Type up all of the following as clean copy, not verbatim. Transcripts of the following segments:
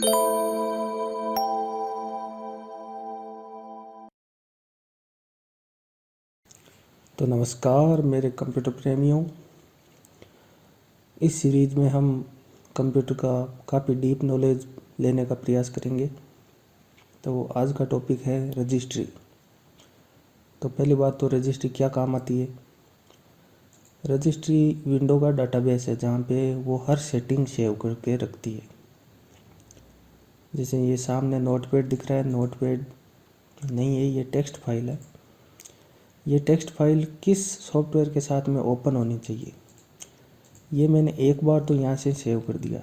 तो नमस्कार मेरे कंप्यूटर प्रेमियों। इस सीरीज़ में हम कंप्यूटर का काफ़ी डीप नॉलेज लेने का प्रयास करेंगे। तो आज का टॉपिक है रजिस्ट्री। तो पहली बात तो रजिस्ट्री क्या काम आती है। रजिस्ट्री विंडो का डाटाबेस है जहाँ पे वो हर सेटिंग सेव करके रखती है। जैसे ये सामने नोटपैड दिख रहा है, नोटपैड नहीं है, ये टेक्स्ट फाइल है। ये टेक्स्ट फाइल किस सॉफ्टवेयर के साथ में ओपन होनी चाहिए, ये मैंने एक बार तो यहाँ से सेव कर दिया,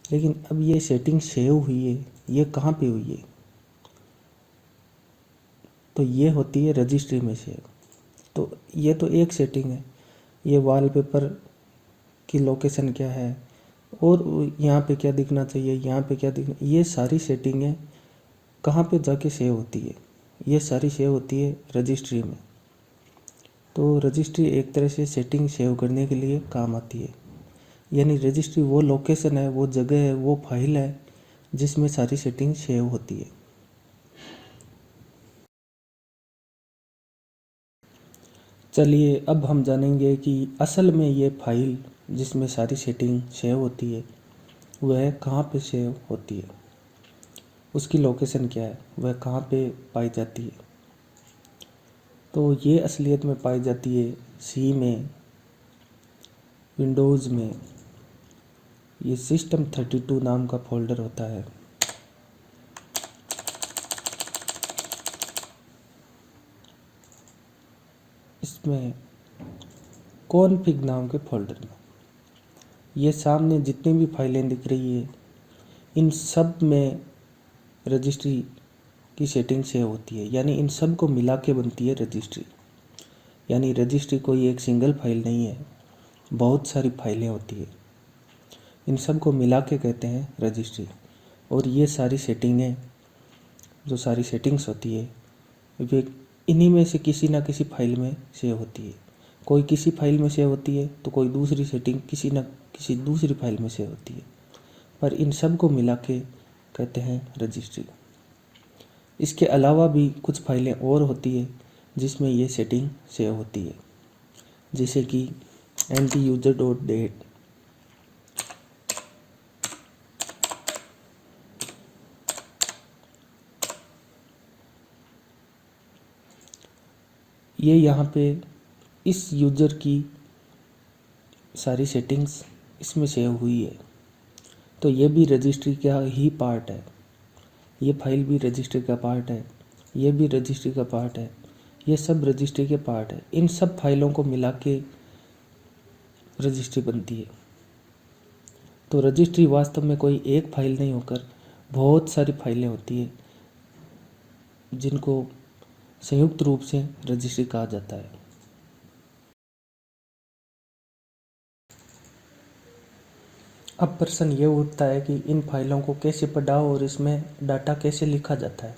लेकिन अब ये सेटिंग सेव हुई है, ये कहाँ पे हुई है, तो ये होती है रजिस्ट्री में सेव। तो ये तो एक सेटिंग है, ये वॉलपेपर की लोकेशन क्या है और यहाँ पे क्या दिखना चाहिए, यहाँ पे क्या दिखना, ये सारी सेटिंगें कहाँ पे जाके सेव होती है, ये सारी सेव होती है रजिस्ट्री में। तो रजिस्ट्री एक तरह से सेटिंग सेव करने के लिए काम आती है। यानी रजिस्ट्री वो लोकेशन है, वो जगह है, वो फाइल है जिसमें सारी सेटिंग सेव होती है। चलिए अब हम जानेंगे कि असल में ये फाइल जिसमें सारी सेटिंग सेव होती है वह कहाँ पे सेव होती है, उसकी लोकेशन क्या है, वह कहाँ पे पाई जाती है। तो ये असलियत में पाई जाती है सी में, विंडोज़ में ये system32 नाम का फोल्डर होता है। इसमें कॉन्फ़िग नाम के फोल्डर में ये सामने जितनी भी फाइलें दिख रही है इन सब में रजिस्ट्री की सेटिंग सेव होती है। यानी इन सब को मिला के बनती है रजिस्ट्री। यानी रजिस्ट्री कोई एक सिंगल फाइल नहीं है, बहुत सारी फाइलें होती है, इन सब को मिला के कहते हैं रजिस्ट्री। और ये सारी सेटिंगें, जो सारी सेटिंग्स होती है वे इन्हीं में से किसी ना किसी फाइल में सेव होती है। कोई किसी फाइल में सेव होती है तो कोई दूसरी सेटिंग किसी न किसी दूसरी फाइल में सेव होती है, पर इन सब को मिला के कहते हैं रजिस्ट्री। इसके अलावा भी कुछ फाइलें और होती है जिसमें ये सेटिंग सेव होती है, जैसे कि antuser.dat, ये यहाँ पे इस यूज़र की सारी सेटिंग्स इसमें सेव हुई है। तो ये भी रजिस्ट्री का ही पार्ट है, ये फाइल भी रजिस्ट्री का पार्ट है, ये भी रजिस्ट्री का पार्ट है, ये सब रजिस्ट्री के पार्ट है। इन सब फाइलों को मिला के रजिस्ट्री बनती है। तो रजिस्ट्री वास्तव में कोई एक फाइल नहीं होकर बहुत सारी फाइलें होती है जिनको संयुक्त रूप से रजिस्ट्री कहा जाता है। अब प्रश्न ये उठता है कि इन फाइलों को कैसे पढ़ा और इसमें डाटा कैसे लिखा जाता है।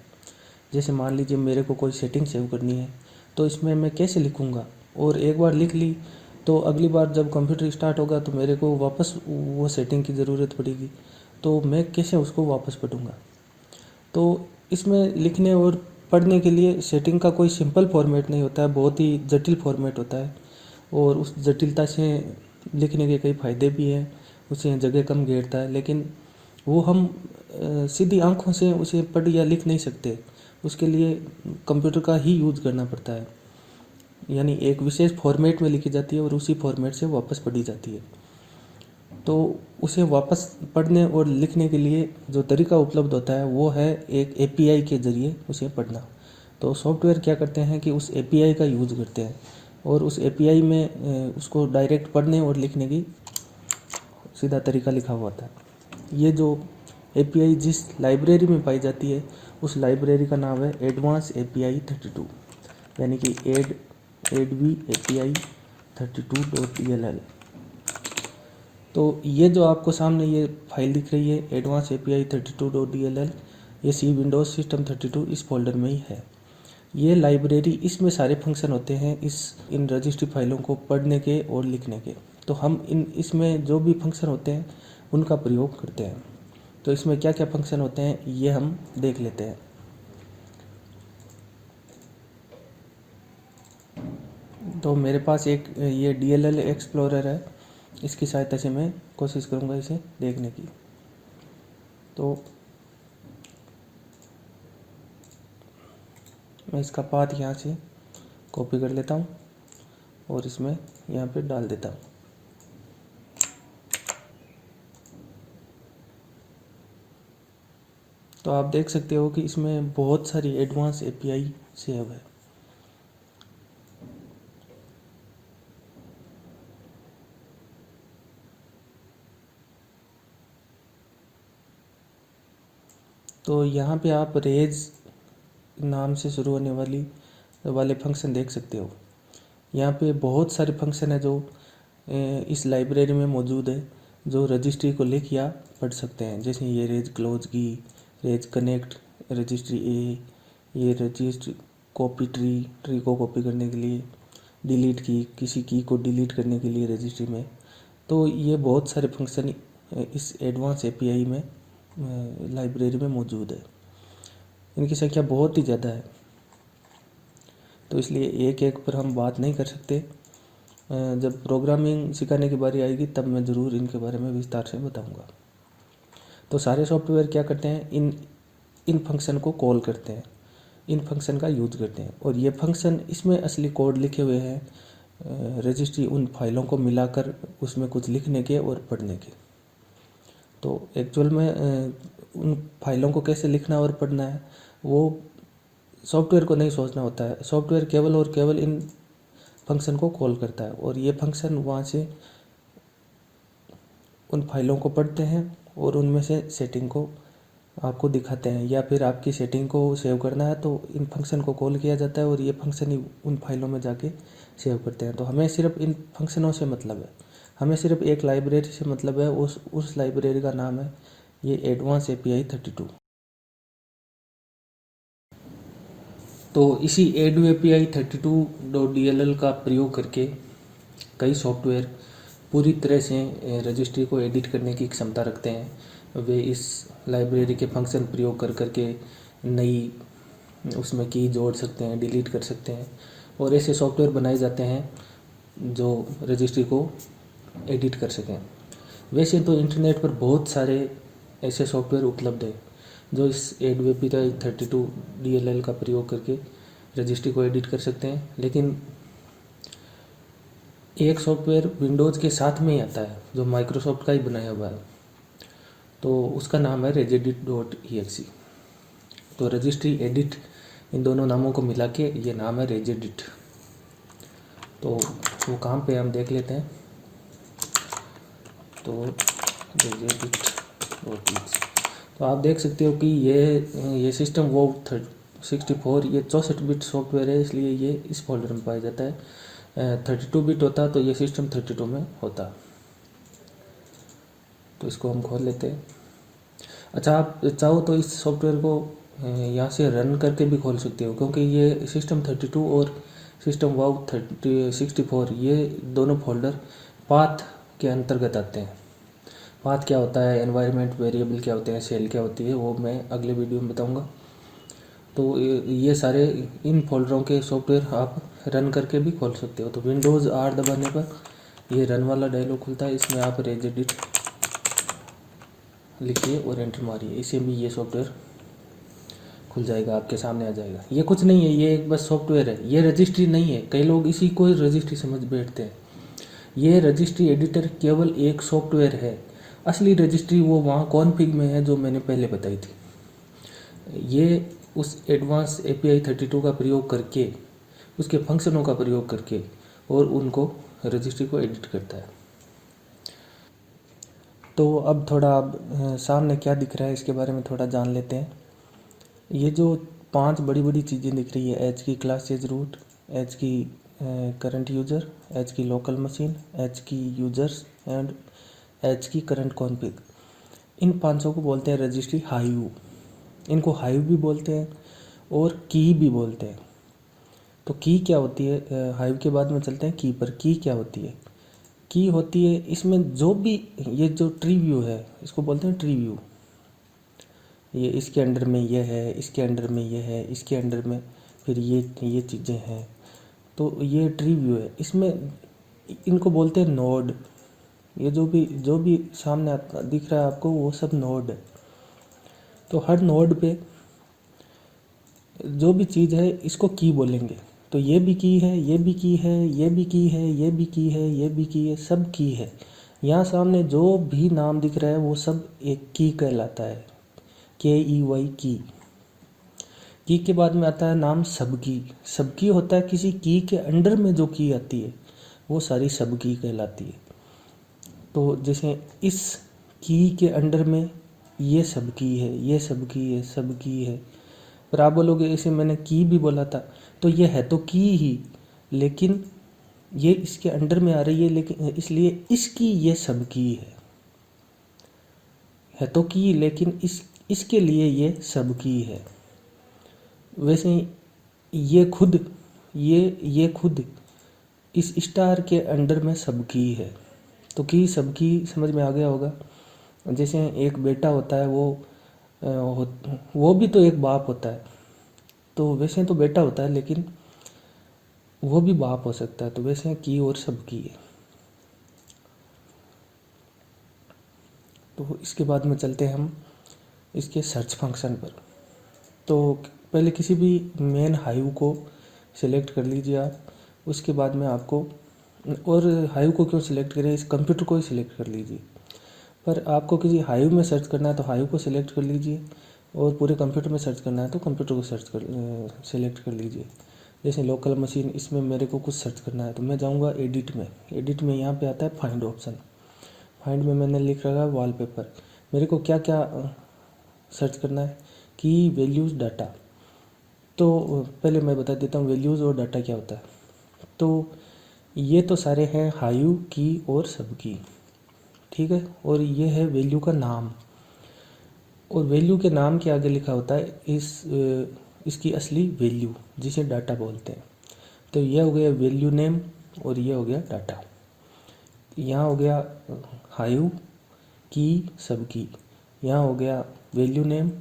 जैसे मान लीजिए मेरे को कोई सेटिंग सेव करनी है तो इसमें मैं कैसे लिखूँगा, और एक बार लिख ली तो अगली बार जब कंप्यूटर स्टार्ट होगा तो मेरे को वापस वो सेटिंग की ज़रूरत पड़ेगी, तो मैं कैसे उसको वापस पढ़ूँगा। तो इसमें लिखने और पढ़ने के लिए सेटिंग का कोई सिंपल फॉर्मेट नहीं होता है, बहुत ही जटिल फॉर्मेट होता है। और उस जटिलता से लिखने के कई फ़ायदे भी हैं, उसे जगह कम घेरता है, लेकिन वो हम सीधी आंखों से उसे पढ़ या लिख नहीं सकते। उसके लिए कंप्यूटर का ही यूज़ करना पड़ता है। यानी एक विशेष फॉर्मेट में लिखी जाती है और उसी फॉर्मेट से वापस पढ़ी जाती है। तो उसे वापस पढ़ने और लिखने के लिए जो तरीका उपलब्ध होता है वो है एक एपीआई के ज़रिए उसे पढ़ना। तो सॉफ्टवेयर क्या करते हैं कि उस एपीआई का यूज़ करते हैं और उस एपीआई में उसको डायरेक्ट पढ़ने और लिखने की सीधा तरीका लिखा हुआ होता है। ये जो एपीआई जिस लाइब्रेरी में पाई जाती है उस लाइब्रेरी का नाम है एडवांस एपीआई 32, यानी कि एडवी एपीआई 32.dll। तो ये जो आपको सामने ये फाइल दिख रही है एडवांस एपीआई 32.dll, ये सी विंडोज़ सिस्टम 32 इस फोल्डर में ही है। ये लाइब्रेरी, इसमें सारे फंक्शन होते हैं इन रजिस्ट्री फाइलों को पढ़ने के और लिखने के। तो हम इसमें जो भी फंक्शन होते हैं उनका प्रयोग करते हैं। तो इसमें क्या क्या फंक्शन होते हैं ये हम देख लेते हैं। तो मेरे पास एक ये DLL एक्सप्लोरर है, इसकी सहायता से मैं कोशिश करूँगा इसे देखने की। तो मैं इसका पाथ यहाँ से कॉपी कर लेता हूँ और इसमें यहाँ पे डाल देता हूँ। तो आप देख सकते हो कि इसमें बहुत सारी एडवांस API सेव है। तो यहाँ पे आप रेज नाम से शुरू होने वाले फंक्शन देख सकते हो। यहाँ पे बहुत सारे फंक्शन है जो इस लाइब्रेरी में मौजूद है, जो रजिस्ट्री को लिख या पढ़ सकते हैं। जैसे ये रेज क्लोज की, रेज कनेक्ट, रजिस्ट्री ए, ये रजिस्ट्री कॉपी ट्री को कॉपी करने के लिए, डिलीट की, किसी की को डिलीट करने के लिए रजिस्ट्री में। तो ये बहुत सारे फंक्शन इस एडवांस API में लाइब्रेरी में मौजूद है। इनकी संख्या बहुत ही ज़्यादा है, तो इसलिए एक एक पर हम बात नहीं कर सकते। जब प्रोग्रामिंग सिखाने की बारी आएगी तब मैं ज़रूर इनके बारे में विस्तार से बताऊंगा। तो सारे सॉफ्टवेयर क्या करते हैं, इन फंक्शन को कॉल करते हैं, इन फंक्शन का यूज करते हैं। और ये फंक्शन, इसमें असली कोड लिखे हुए हैं रजिस्ट्री उन फाइलों को मिलाकर उसमें कुछ लिखने के और पढ़ने के। तो एक्चुअल में उन फाइलों को कैसे लिखना और पढ़ना है वो सॉफ्टवेयर को नहीं सोचना होता है। सॉफ्टवेयर केवल और केवल इन फंक्शन को कॉल करता है और ये फंक्शन वहाँ से उन फाइलों को पढ़ते हैं और उनमें से सेटिंग को आपको दिखाते हैं। या फिर आपकी सेटिंग को सेव करना है तो इन फंक्शन को कॉल किया जाता है और ये फंक्शन ही उन फाइलों में जाके सेव करते हैं। तो हमें सिर्फ इन फंक्शनों से मतलब है, हमें सिर्फ एक लाइब्रेरी से मतलब है, उस लाइब्रेरी का नाम है ये एडवांस API 32। तो इसी एडू API 32.dll का प्रयोग करके कई सॉफ्टवेयर पूरी तरह से रजिस्ट्री को एडिट करने की क्षमता रखते हैं। वे इस लाइब्रेरी के फंक्शन प्रयोग कर करके नई उसमें की जोड़ सकते हैं, डिलीट कर सकते हैं और ऐसे सॉफ्टवेयर बनाए जाते हैं जो रजिस्ट्री को एडिट कर सकें। वैसे तो इंटरनेट पर बहुत सारे ऐसे सॉफ्टवेयर उपलब्ध है जो इस एडू API 32.dll का प्रयोग करके रजिस्ट्री को एडिट कर सकते हैं, लेकिन एक सॉफ्टवेयर विंडोज़ के साथ में ही आता है जो माइक्रोसॉफ्ट का ही बनाया हुआ है। तो उसका नाम है regedit.exe। तो रजिस्ट्री एडिट इन दोनों नामों को मिला के ये नाम है regedit। तो वो काम पे हम देख लेते हैं। तो regedit.exe, तो आप देख सकते हो कि ये सिस्टम वो 64 ये 64 बिट सॉफ्टवेयर है, इसलिए ये इस फोल्डर में पाया जाता है। 32 बिट होता तो ये सिस्टम 32 में होता। तो इसको हम खोल लेते हैं। अच्छा, आप चाहो तो इस सॉफ्टवेयर को यहाँ से रन करके भी खोल सकते हो, क्योंकि ये सिस्टम 32 और सिस्टम वाव 64 ये दोनों फोल्डर पाथ के अंतर्गत आते हैं। पाथ क्या होता है, एनवायरनमेंट वेरिएबल क्या होते हैं, सेल क्या होती है, वो मैं अगले वीडियो में बताऊंगा। तो ये सारे इन फोल्डरों के सॉफ्टवेयर आप रन करके भी खोल सकते हो। तो विंडोज़ R दबाने पर ये रन वाला डायलॉग खुलता है, इसमें आप regedit लिखिए और एंटर मारिए, इसे भी ये सॉफ्टवेयर खुल जाएगा, आपके सामने आ जाएगा। ये कुछ नहीं है, ये एक बस सॉफ्टवेयर है, ये रजिस्ट्री नहीं है। कई लोग इसी को रजिस्ट्री समझ बैठते हैं। ये रजिस्ट्री एडिटर केवल एक सॉफ्टवेयर है। असली रजिस्ट्री वो वहाँ कॉन्फ़िग में है जो मैंने पहले बताई थी। ये उस एडवांस API 32 का प्रयोग करके, उसके फंक्शनों का प्रयोग करके और उनको रजिस्ट्री को एडिट करता है। तो अब थोड़ा सामने क्या दिख रहा है इसके बारे में थोड़ा जान लेते हैं। ये जो 5 बड़ी बड़ी चीज़ें दिख रही है, एच की क्लास एज रूट, एच की करंट यूज़र, एच की लोकल मशीन, एच की यूज़र्स एंड एच की करंट कॉन्फ़िग, इन 500 को बोलते हैं रजिस्ट्री हाइव। इनको हाइव भी बोलते हैं और की भी बोलते हैं। तो की क्या होती है, हाइव के बाद में चलते हैं की पर। की क्या होती है, की होती है इसमें जो भी ये जो ट्री व्यू है इसको बोलते हैं ट्री व्यू। ये इसके अंडर में ये है, इसके अंडर में ये है, इसके अंडर में फिर ये चीज़ें हैं। तो ये ट्री व्यू है। इसमें इनको बोलते हैं नोड। ये जो भी सामने दिख रहा है आपको, वो सब नोड है। तो हर नोड पे जो भी चीज़ है इसको की बोलेंगे। तो ये भी की है, ये भी की है, ये भी की है, ये भी की है, ये भी की है, सब की है। यहाँ सामने जो भी नाम दिख रहा है वो सब एक की कहलाता है। KEY की। की के बाद में आता है नाम सबकी। सबकी होता है किसी की के अंडर में जो की आती है वो सारी सबकी कहलाती है। तो जैसे इस की के अंडर में ये सबकी है, ये सबकी है, सबकी है। पर आप बोलोगे इसे मैंने की भी बोला था, तो ये है तो की ही, लेकिन ये इसके अंडर में आ रही है, लेकिन इसलिए इसकी ये सबकी है तो की, लेकिन इसके लिए ये सबकी है। वैसे ही ये खुद इस स्टार के अंडर में सबकी है। तो की सबकी समझ में आ गया होगा। जैसे एक बेटा होता है, वो भी तो एक बाप होता है। तो वैसे तो बेटा होता है, लेकिन वो भी बाप हो सकता है। तो वैसे की और सबकी है। तो इसके बाद में चलते हैं हम इसके सर्च फंक्शन पर। तो पहले किसी भी मेन हाइव को सिलेक्ट कर लीजिए आप। उसके बाद में आपको, और हाइव को क्यों सिलेक्ट करें, इस कंप्यूटर को ही सिलेक्ट कर लीजिए। पर आपको किसी हाइव में सर्च करना है तो हाइव को सिलेक्ट कर लीजिए, और पूरे कंप्यूटर में सर्च करना है तो कंप्यूटर को सिलेक्ट कर लीजिए। जैसे लोकल मशीन, इसमें मेरे को कुछ सर्च करना है तो मैं जाऊंगा एडिट में यहाँ पे आता है फाइंड ऑप्शन। फाइंड में मैंने लिख रखा है वॉलपेपर। मेरे को क्या क्या सर्च करना है, की, वैल्यूज़, डाटा। तो पहले मैं बता देता हूँ वैल्यूज़ और डाटा क्या होता है। तो ये तो सारे हैं हाइव, की और सबकी, ठीक है। और ये है वैल्यू का नाम, और वैल्यू के नाम के आगे लिखा होता है इसकी असली वैल्यू, जिसे डाटा बोलते हैं। तो यह हो गया वैल्यू नेम, और ये हो गया डाटा। यहाँ हो गया हाइव, की, सबकी। यहाँ हो गया वैल्यू नेम,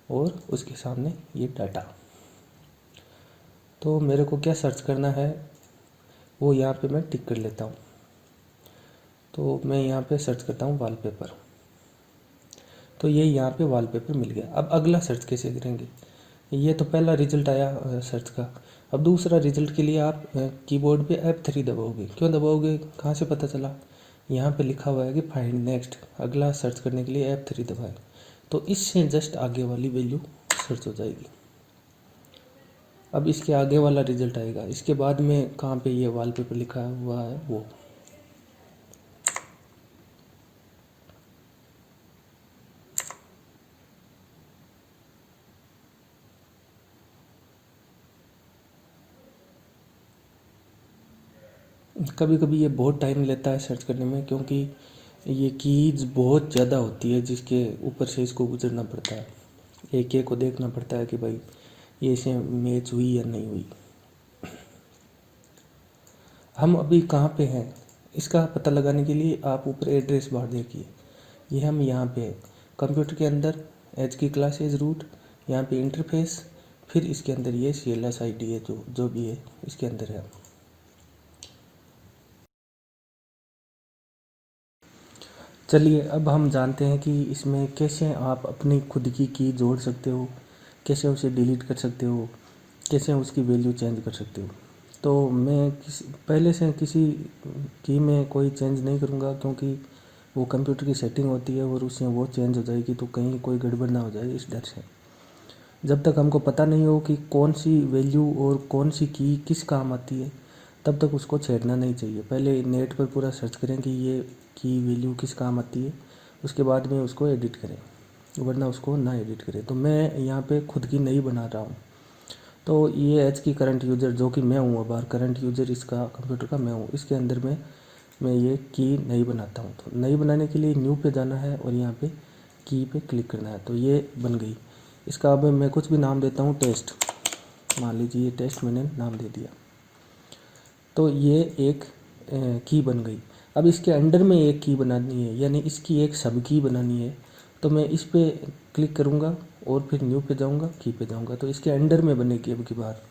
और उसके सामने ये डाटा। तो मेरे को क्या सर्च करना है वो यहाँ पे मैं टिक कर लेता हूँ। तो मैं यहाँ पे सर्च करता हूँ वॉलपेपर। तो ये यहाँ पे वॉलपेपर मिल गया। अब अगला सर्च कैसे करेंगे, ये तो पहला रिजल्ट आया सर्च का। अब दूसरा रिजल्ट के लिए आप कीबोर्ड पे F3 दबाओगे। क्यों दबाओगे, कहाँ से पता चला, यहाँ पे लिखा हुआ है कि फाइंड नेक्स्ट। अगला सर्च करने के लिए F3 दबाएं, तो इससे जस्ट आगे वाली वैल्यू सर्च हो जाएगी। अब इसके आगे वाला रिजल्ट आएगा। इसके बाद में कहाँ पे ये वॉलपेपर लिखा हुआ है वो। कभी कभी ये बहुत टाइम लेता है सर्च करने में, क्योंकि ये कीज बहुत ज़्यादा होती है जिसके ऊपर से इसको गुजरना पड़ता है। एक एक को देखना पड़ता है कि भाई ये इसे मैच हुई या नहीं हुई। हम अभी कहाँ पे हैं इसका पता लगाने के लिए आप ऊपर एड्रेस बार देखिए। ये हम यहाँ पे है कंप्यूटर के अंदर, एच की क्लासेज रूट, यहाँ पे इंटरफेस, फिर इसके अंदर ये CLS ID है, जो भी है इसके अंदर है। चलिए अब हम जानते हैं कि इसमें कैसे आप अपनी खुद की जोड़ सकते हो, कैसे उसे डिलीट कर सकते हो, कैसे उसकी वैल्यू चेंज कर सकते हो। तो मैं पहले से किसी की में कोई चेंज नहीं करूँगा, क्योंकि वो कंप्यूटर की सेटिंग होती है और उससे वो चेंज हो जाएगी तो कहीं कोई गड़बड़ ना हो जाए, इस डर से। जब तक हमको पता नहीं हो कि कौन सी वैल्यू और कौन सी की किस काम आती है, तब तक उसको छेड़ना नहीं चाहिए। पहले नेट पर पूरा सर्च करें कि ये की वैल्यू किस काम आती है, उसके बाद में उसको एडिट करें, वरना उसको ना एडिट करें। तो मैं यहाँ पे खुद की नहीं बना रहा हूँ। तो ये एच की करंट यूज़र जो कि मैं हूँ, अब करंट यूज़र इसका कंप्यूटर का मैं हूँ, इसके अंदर में मैं ये की नहीं बनाता हूँ। तो नहीं बनाने के लिए न्यू पे जाना है और यहाँ पे की पे क्लिक करना है। तो ये बन गई। इसका अब मैं कुछ भी नाम देता हूँ, टेस्ट, मान लीजिए ये टेस्ट मैंने नाम दे दिया। तो ये एक की बन गई। अब इसके अंडर में एक की बनानी है, यानी इसकी एक सब की बनानी है। तो मैं इस पर क्लिक करूँगा और फिर न्यू पे जाऊंगा, की पे जाऊंगा, तो इसके अंडर में बनेगी अब की बार।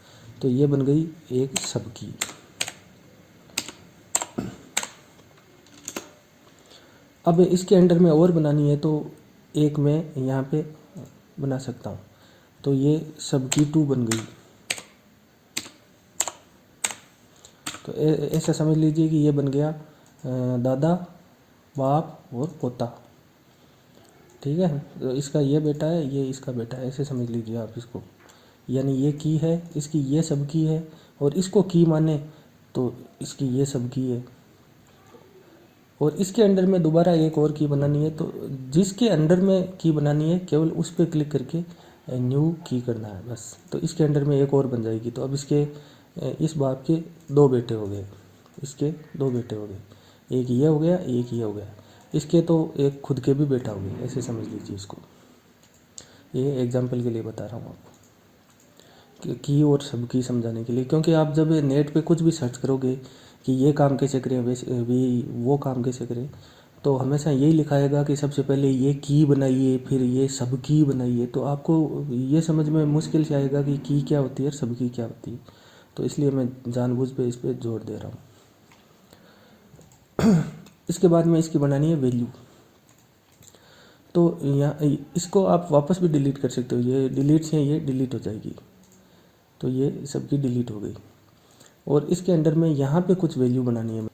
तो ये बन गई एक सब की। अब इसके अंडर में और बनानी है तो एक मैं यहाँ पे बना सकता हूँ। तो ये सब की 2 बन गई। तो ऐसा समझ लीजिए कि ये बन गया दादा, बाप और पोता। ठीक है, तो इसका ये बेटा है, ये इसका बेटा है, ऐसे समझ लीजिए आप इसको। यानी ये की है, इसकी ये सब की है, और इसको की माने तो इसकी ये सब की है। और इसके अंडर में दोबारा एक और की बनानी है, तो जिसके अंडर में की बनानी है केवल उस पर क्लिक करके न्यू की करना है बस। तो इसके अंडर में एक और बन जाएगी। तो अब इसके इस बाप के 2 बेटे हो गए, इसके 2 बेटे हो गए, एक ये हो गया, एक ये हो गया। इसके तो एक खुद के भी बेटा हो गए, ऐसे समझ लीजिए इसको। ये एग्जाम्पल के लिए बता रहा हूँ आपको की और सब की समझाने के लिए। क्योंकि आप जब नेट पे कुछ भी सर्च करोगे कि ये काम कैसे करें, वैसे भी वो काम कैसे करें, तो हमेशा यही लिखाएगा कि सबसे पहले ये की बनाइए, फिर ये सब की बनाइए। तो आपको ये समझ में मुश्किल से आएगा कि की क्या होती है और सब की क्या होती है। तो इसलिए मैं जानबूझ पे इस पर जोर दे रहा हूँ। इसके बाद में इसकी बनानी है वैल्यू। तो यहाँ इसको आप वापस भी डिलीट कर सकते हो, ये डिलीट से ये डिलीट हो जाएगी। तो ये सबकी डिलीट हो गई। और इसके अंडर में यहाँ पे कुछ वैल्यू बनानी है,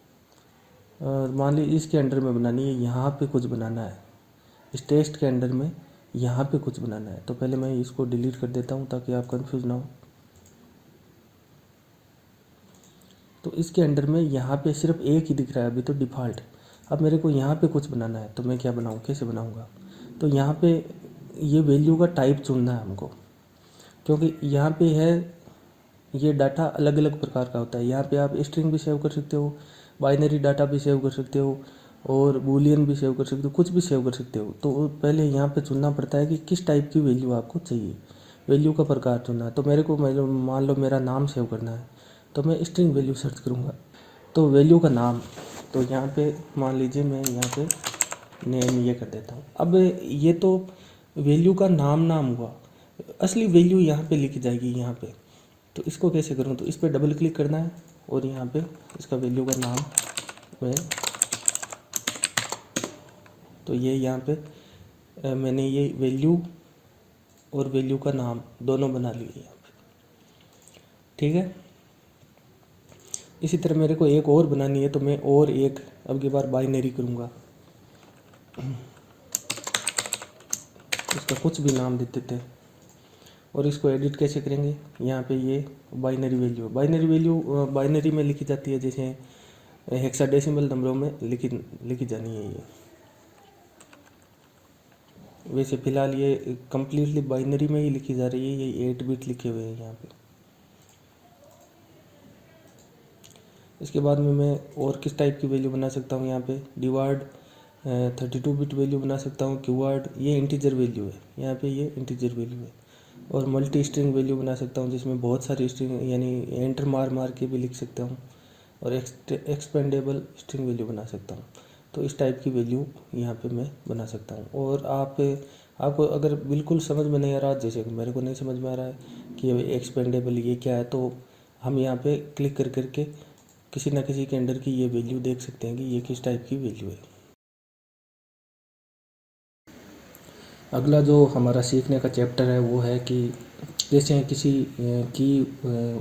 और मान लीजिए इसके अंडर में बनानी है, यहाँ पे कुछ बनाना है, इस टेस्ट के अंडर में यहाँ पे कुछ बनाना है। तो पहले मैं इसको डिलीट कर देता हूँ ताकि आप कंफ्यूज ना हो। तो इसके अंडर में यहाँ पे सिर्फ एक ही दिख रहा है अभी तो डिफ़ॉल्ट। अब मेरे को यहाँ पे कुछ बनाना है, तो मैं क्या बनाऊँ, कैसे बनाऊँगा। तो यहाँ पे ये वैल्यू का टाइप चुनना है हमको, क्योंकि यहाँ पे है ये डाटा अलग अलग प्रकार का होता है। यहाँ पे आप स्ट्रिंग भी सेव कर सकते हो, बाइनरी डाटा भी सेव कर सकते हो, और बूलियन भी सेव कर सकते हो, कुछ भी सेव कर सकते हो। तो पहले यहाँ पे चुनना पड़ता है कि किस टाइप की वैल्यू आपको चाहिए, वैल्यू का प्रकार चुनना है। तो मेरे को मान लो मेरा नाम सेव करना है, तो मैं स्ट्रिंग वैल्यू सर्च करूँगा। तो वैल्यू का नाम, तो यहाँ पे मान लीजिए मैं यहाँ पे नेम ये कर देता हूँ। अब ये तो वैल्यू का नाम हुआ, असली वैल्यू यहाँ पे लिखी जाएगी यहाँ पे। तो इसको कैसे करूँ, तो इस पर डबल क्लिक करना है और यहाँ पे इसका वैल्यू का नाम मैं, तो ये यहाँ पे मैंने ये वैल्यू और वैल्यू का नाम दोनों बना लिए यहाँ पे। ठीक है, इसी तरह मेरे को एक और बनानी है, तो मैं और एक अब की बार बाइनरी करूँगा, इसका कुछ भी नाम देते थे। और इसको एडिट कैसे करेंगे, यहाँ पे ये बाइनरी वैल्यू बाइनरी में लिखी जाती है, जैसे हेक्साडेसिमल नंबरों में लिखी जानी है ये। वैसे फ़िलहाल ये कम्प्लीटली बाइनरी में ही लिखी जा रही है, ये 8 बिट लिखे हुए हैं यहाँ पे। इसके बाद में मैं और किस टाइप की वैल्यू बना सकता हूँ, यहाँ पे डिवाइड 32 बिट वैल्यू बना सकता हूँ, क्यूवर्ड ये इंटीजर वैल्यू है, यहाँ पे ये इंटीजर वैल्यू है। और मल्टी स्ट्रिंग वैल्यू बना सकता हूँ, जिसमें बहुत सारी स्ट्रिंग यानी एंटर मार के भी लिख सकता हूँ। और एक्सपेंडेबल स्ट्रिंग वैल्यू बना सकता हूँ। तो इस टाइप की वैल्यू यहाँ पे मैं बना सकता हूँ। और आपको अगर बिल्कुल समझ में नहीं आ रहा, जैसे कि मेरे को नहीं समझ में आ रहा है कि एक्सपेंडेबल ये क्या है, तो हम यहाँ पे क्लिक कर करके किसी न किसी के अंडर की ये वैल्यू देख सकते हैं कि ये किस टाइप की वैल्यू है। अगला जो हमारा सीखने का चैप्टर है वो है कि कैसे किसी की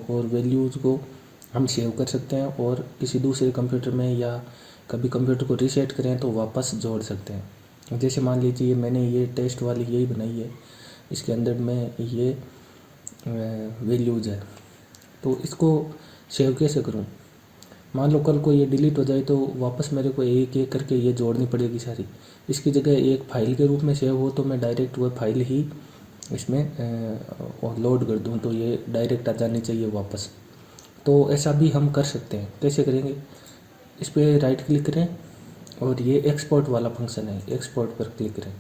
और वैल्यूज़ को हम सेव कर सकते हैं और किसी दूसरे कंप्यूटर में या कभी कंप्यूटर को रीसेट करें तो वापस जोड़ सकते हैं। जैसे मान लीजिए मैंने ये टेस्ट वाली यही बनाई है, इसके अंदर में ये वैल्यूज़ है, तो इसको सेव कैसे करूं। मान लो कल को ये डिलीट हो जाए तो वापस मेरे को एक एक करके ये जोड़नी पड़ेगी सारी। इसकी जगह एक फ़ाइल के रूप में सेव हो तो मैं डायरेक्ट वो फाइल ही इसमें लोड कर दूं, तो ये डायरेक्ट आ जानी चाहिए वापस। तो ऐसा भी हम कर सकते हैं। कैसे करेंगे, इस पर राइट क्लिक करें और ये एक्सपोर्ट वाला फंक्शन है, एक्सपोर्ट पर क्लिक करें।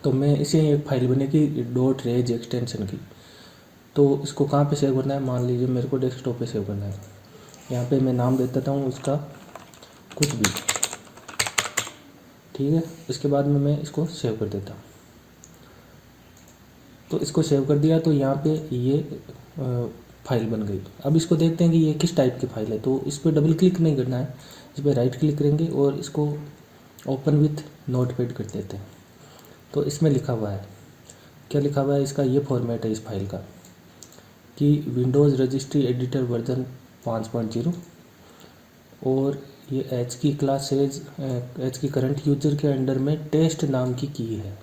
तो मैं इसे एक फ़ाइल बनेगी .reg एक्सटेंशन की। तो इसको कहाँ पे सेव करना है, मान लीजिए मेरे को डेस्कटॉप पे सेव करना है। यहाँ पे मैं नाम दे देता हूँ इसका कुछ भी, ठीक है। इसके बाद में मैं इसको सेव कर देता हूँ। तो इसको सेव कर दिया, तो यहाँ पे ये फाइल बन गई। अब इसको देखते हैं कि ये किस टाइप की फाइल है। तो इस पर डबल क्लिक नहीं करना है, इस पर राइट क्लिक करेंगे और इसको ओपन विथ नोटपैड कर देते हैं। तो इसमें लिखा हुआ है, क्या लिखा हुआ है, इसका ये फॉर्मेट है इस फाइल का कि विंडोज़ रजिस्ट्री एडिटर वर्जन 5.0 और ये एच की क्लास एज एच की करंट यूजर के अंडर में टेस्ट नाम की है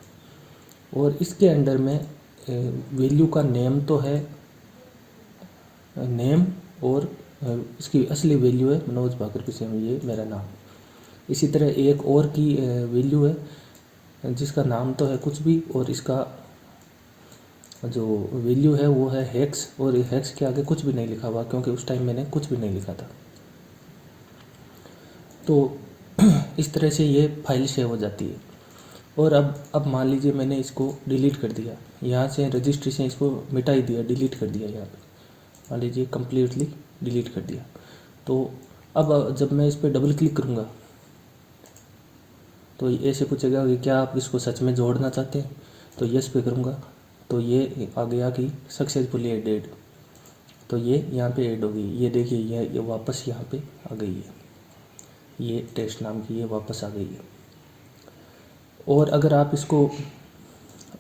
और इसके अंडर में वैल्यू का नेम तो है नेम और इसकी असली वैल्यू है मनोज भाकर पिसेम, ये मेरा नाम। इसी तरह एक और की वैल्यू है जिसका नाम तो है कुछ भी और इसका जो वैल्यू है वो है हेक्स और हेक्स के आगे कुछ भी नहीं लिखा हुआ क्योंकि उस टाइम मैंने कुछ भी नहीं लिखा था। तो इस तरह से ये फाइल सेव हो जाती है। और अब मान लीजिए मैंने इसको डिलीट कर दिया, यहाँ से रजिस्ट्री से इसको मिटा ही दिया, डिलीट कर दिया, यहाँ पे मान लीजिए कम्प्लीटली डिलीट कर दिया। तो अब जब मैं इस पर डबल क्लिक करूँगा तो ऐसे पूछेगा कि क्या आप इसको सच में जोड़ना चाहते हैं, तो यस पे करूँगा तो ये आ गया कि सक्सेसफुली एडेड। तो ये यहाँ पे ऐड हो गई, ये देखिए ये वापस यहाँ पे आ गई है, ये टेस्ट नाम की ये वापस आ गई है। और अगर आप इसको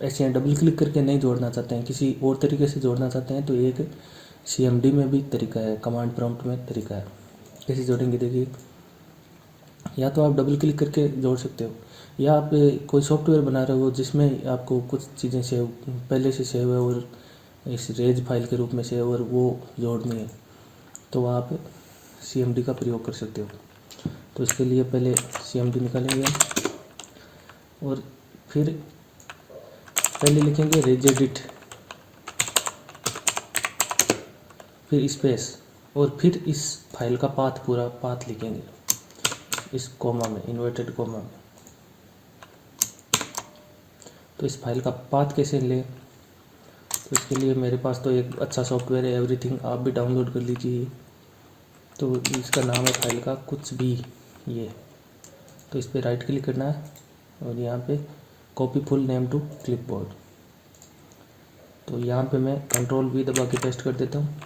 ऐसे डबल क्लिक करके नहीं जोड़ना चाहते हैं, किसी और तरीके से जोड़ना चाहते हैं, तो एक CMD में भी तरीका है, कमांड प्रॉम्प्ट में तरीका है। कैसे जोड़ेंगे देखिए, या तो आप डबल क्लिक करके जोड़ सकते हो, या आप कोई सॉफ्टवेयर बना रहे हो जिसमें आपको कुछ चीज़ें सेव पहले से सेव है और इस रेज फाइल के रूप में सेव और वो जोड़नी है, तो आप CMD का प्रयोग कर सकते हो। तो इसके लिए पहले CMD निकालेंगे और फिर पहले लिखेंगे रेजेडिट, फिर स्पेस और फिर इस फाइल का पाथ, पूरा पाथ लिखेंगे इस कोमा में, इन्वर्टेड कोमा में। तो इस फाइल का पाथ कैसे लें, तो इसके लिए मेरे पास तो एक अच्छा सॉफ्टवेयर है एवरीथिंग, आप भी डाउनलोड कर लीजिए। तो इसका नाम है फाइल का कुछ भी ये। तो इस पर राइट क्लिक करना है और यहाँ पे copy full name to clipboard. तो यहाँ पे मैं Ctrl+V दबा के पेस्ट कर देता हूँ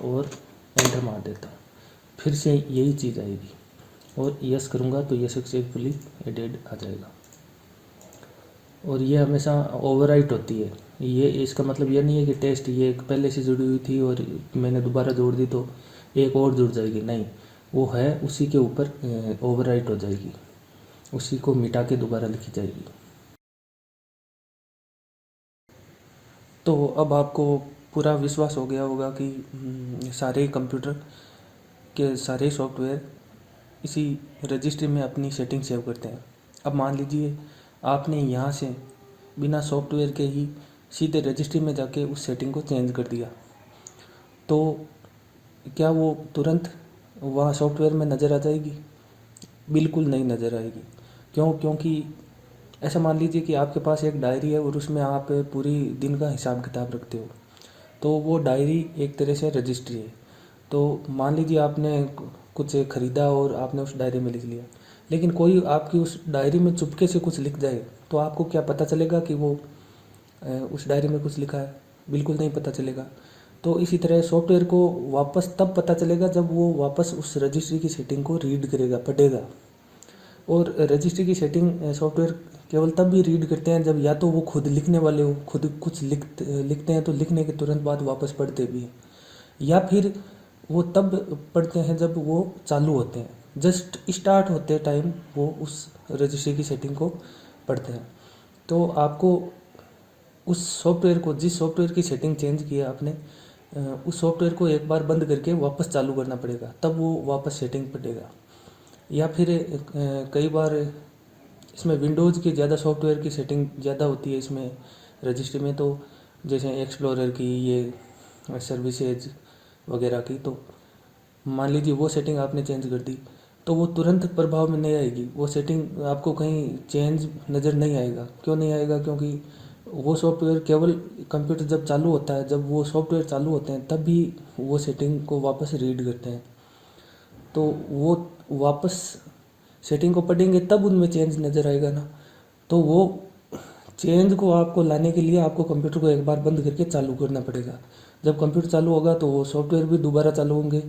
और एंटर मार देता हूँ, फिर से यही चीज़ आएगी और यस करूँगा तो ये सक्सेसफुली एडेड आ जाएगा। और ये हमेशा ओवरराइट होती है, ये इसका मतलब ये नहीं है कि टेस्ट ये पहले से जुड़ी हुई थी और मैंने दोबारा जोड़ दी तो एक और जुड़ जाएगी, नहीं, वो है उसी के ऊपर ओवरराइट हो जाएगी, उसी को मिटा के दोबारा लिखी जाएगी। तो अब आपको पूरा विश्वास हो गया होगा कि सारे कंप्यूटर के सारे सॉफ्टवेयर इसी रजिस्ट्री में अपनी सेटिंग सेव करते हैं। अब मान लीजिए आपने यहाँ से बिना सॉफ्टवेयर के ही सीधे रजिस्ट्री में जाके उस सेटिंग को चेंज कर दिया, तो क्या वो तुरंत वहाँ सॉफ्टवेयर में नज़र आ जाएगी? बिल्कुल नहीं नज़र आएगी। क्यों? क्योंकि ऐसा मान लीजिए कि आपके पास एक डायरी है और उसमें आप पूरी दिन का हिसाब किताब रखते हो, तो वो डायरी एक तरह से रजिस्ट्री है। तो मान लीजिए आपने कुछ ख़रीदा और आपने उस डायरी में लिख लिया, लेकिन कोई आपकी उस डायरी में चुपके से कुछ लिख जाए तो आपको क्या पता चलेगा कि वो उस डायरी में कुछ लिखा है? बिल्कुल नहीं पता चलेगा। तो इसी तरह सॉफ्टवेयर को वापस तब पता चलेगा जब वो वापस उस रजिस्ट्री की सेटिंग को रीड करेगा, पढ़ेगा। और रजिस्ट्री की सेटिंग सॉफ्टवेयर केवल तब भी रीड करते हैं जब या तो वो खुद लिखने वाले हो, खुद कुछ लिखते हैं तो लिखने के तुरंत बाद वापस पढ़ते भी हैं, या फिर वो तब पढ़ते हैं जब वो चालू होते हैं, जस्ट स्टार्ट होते टाइम वो उस रजिस्ट्री की सेटिंग को पढ़ते हैं। तो आपको उस सॉफ्टवेयर को, जिस सॉफ्टवेयर की सेटिंग चेंज की है आपने, उस सॉफ्टवेयर को एक बार बंद करके वापस चालू करना पड़ेगा, तब वो वापस सेटिंग पढ़ेगा। या फिर कई बार इसमें विंडोज़ की ज़्यादा सॉफ्टवेयर की सेटिंग ज़्यादा होती है इसमें रजिस्ट्री में, तो जैसे एक्सप्लोरर की, ये सर्विसेज वगैरह की, तो मान लीजिए वो सेटिंग आपने चेंज कर दी तो वो तुरंत प्रभाव में नहीं आएगी, वो सेटिंग आपको कहीं चेंज नज़र नहीं आएगा। क्यों नहीं आएगा? क्योंकि वो सॉफ्टवेयर केवल कंप्यूटर जब चालू होता है, जब वो सॉफ्टवेयर चालू होते हैं तब भी वो सेटिंग को वापस रीड करते हैं, तो वो वापस सेटिंग को पढ़ेंगे तब उनमें चेंज नज़र आएगा ना। तो वो चेंज को आपको लाने के लिए आपको कंप्यूटर को एक बार बंद करके चालू करना पड़ेगा। जब कंप्यूटर चालू होगा तो वो सॉफ्टवेयर भी दोबारा चालू होंगे,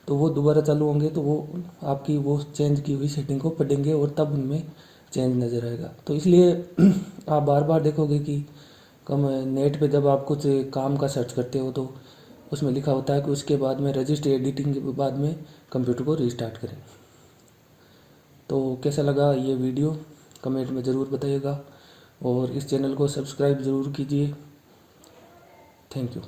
तो वो दोबारा चालू होंगे तो वो आपकी वो चेंज की हुई सेटिंग को पढ़ेंगे और तब उनमें चेंज नज़र आएगा। तो इसलिए आप बार बार देखोगे कि कम नेट पे जब आप कुछ काम का सर्च करते हो तो उसमें लिखा होता है कि उसके बाद में रजिस्टर एडिटिंग के बाद में कंप्यूटर को रीस्टार्ट करें। तो कैसा लगा ये वीडियो कमेंट में ज़रूर बताइएगा और इस चैनल को सब्सक्राइब ज़रूर कीजिए। Thank you.